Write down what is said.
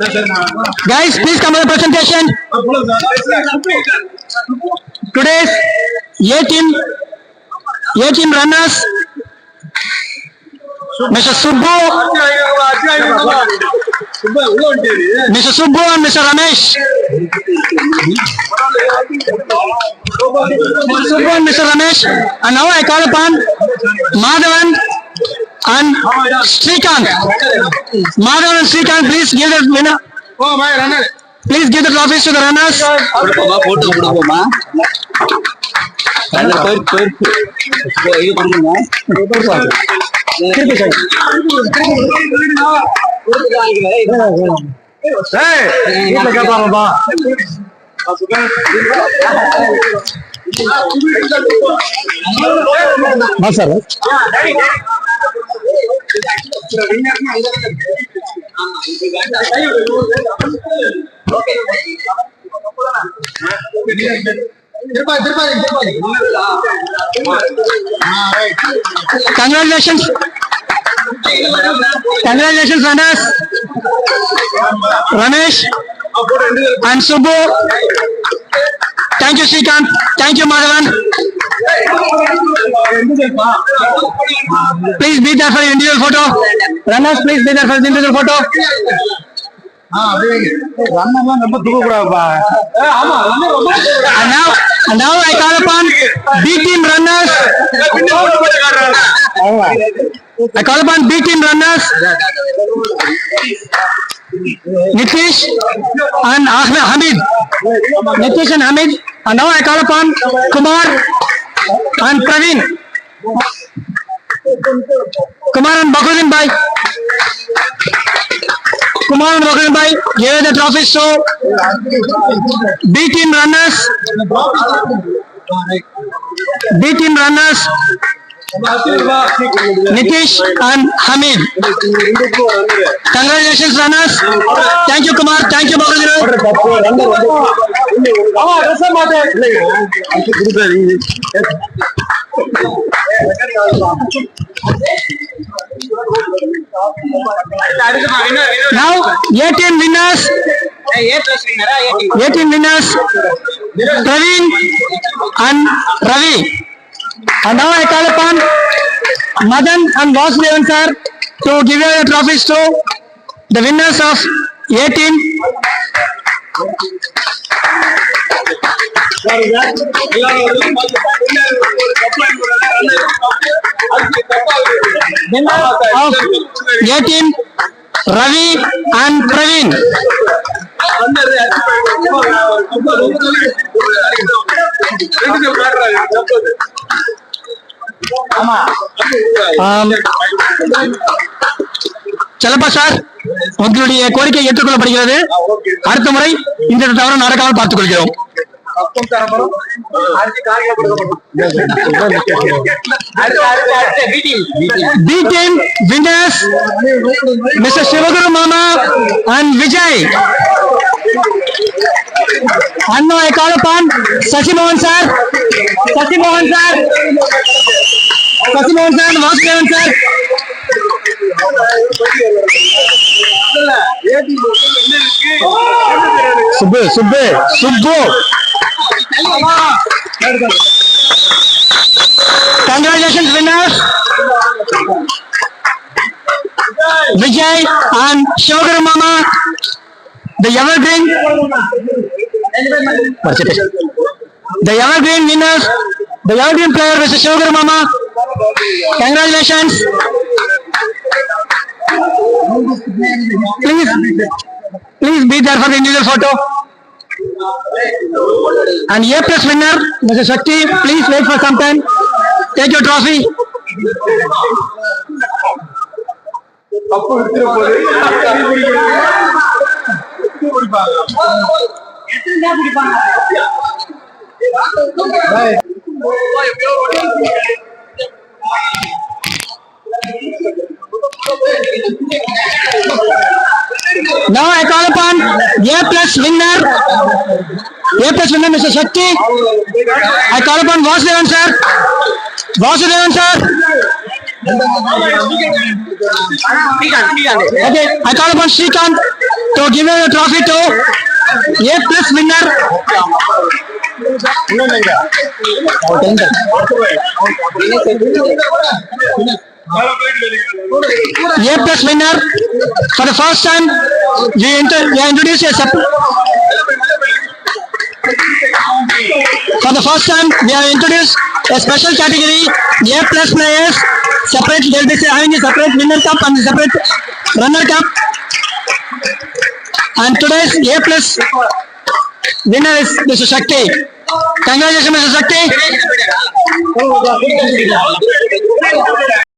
Guys, please come to the presentation. Today's A team runners, Mr. Subbu and Mr. Ramesh. Mr. Subbu and Mr. Ramesh. And now I call upon Madhavan and Srikanth. Madhavan and Srikanth, please give the winner. Please give the trophies to the runners. Congratulations. Congratulations, runners. Ramesh and Subbu. Thank you, Srikanth. Thank you, Madhavan. Please be there for the individual photo. Runners, please be there for the individual photo. And now I call upon B team runners. I call upon B team runners. Nitish and Hamid. Nitish and Hamid. And now I call upon Kumar and Praveen. Kumar and Bakurin Bhai. Kumar and Bakurin Bhai gave the trophies to B team runners. B team runners. Nitish and Hamid. Congratulations, runners. Thank you, Kumar. Thank you, Bakurin. Now, A-team winners. A-team winners. Praveen and Ravi. And now I call upon Madan and Vasudevan sir to give you the trophies to the winners of A-team. Winners of A-team, Ravi and Praveen. Chellappa sir, உங்களுடைய கோரிக்கை ஏற்றுக்கொள்ளப்படுகிறது. அடுத்த முறை இந்த தவறு நடக்காமல் பார்த்துக் கொள்கிறோம். B team winners, Mr. Shivaguru Mama and Vijay. And now I call upon Sashi Mohan sir. Sashi Mohan sir. Sashi Mohan sir and Vasudevan sir. Subbu. Congratulations, winners. Vijay and Shivaguru Mama. The evergreen winners. The evergreen player, Mr. Shivaguru Mama. Congratulations. Please be there for the individual photo. And A+ winner, Mr. Shakti, please wait for some time. Take your trophy. Now I call upon A+ winner, Mr. Shakti. I call upon Vasudevan sir. Okay, I call upon Srikanth. to give away a trophy to A plus winner. A plus winner. For the first time, we introduce for the first time, we have introduced a special category, A plus players. Separate, they will be having a separate winner cup and a separate runner cup. And today's A plus winner is Mr. Shakti. Congratulations, Mr. Shakti.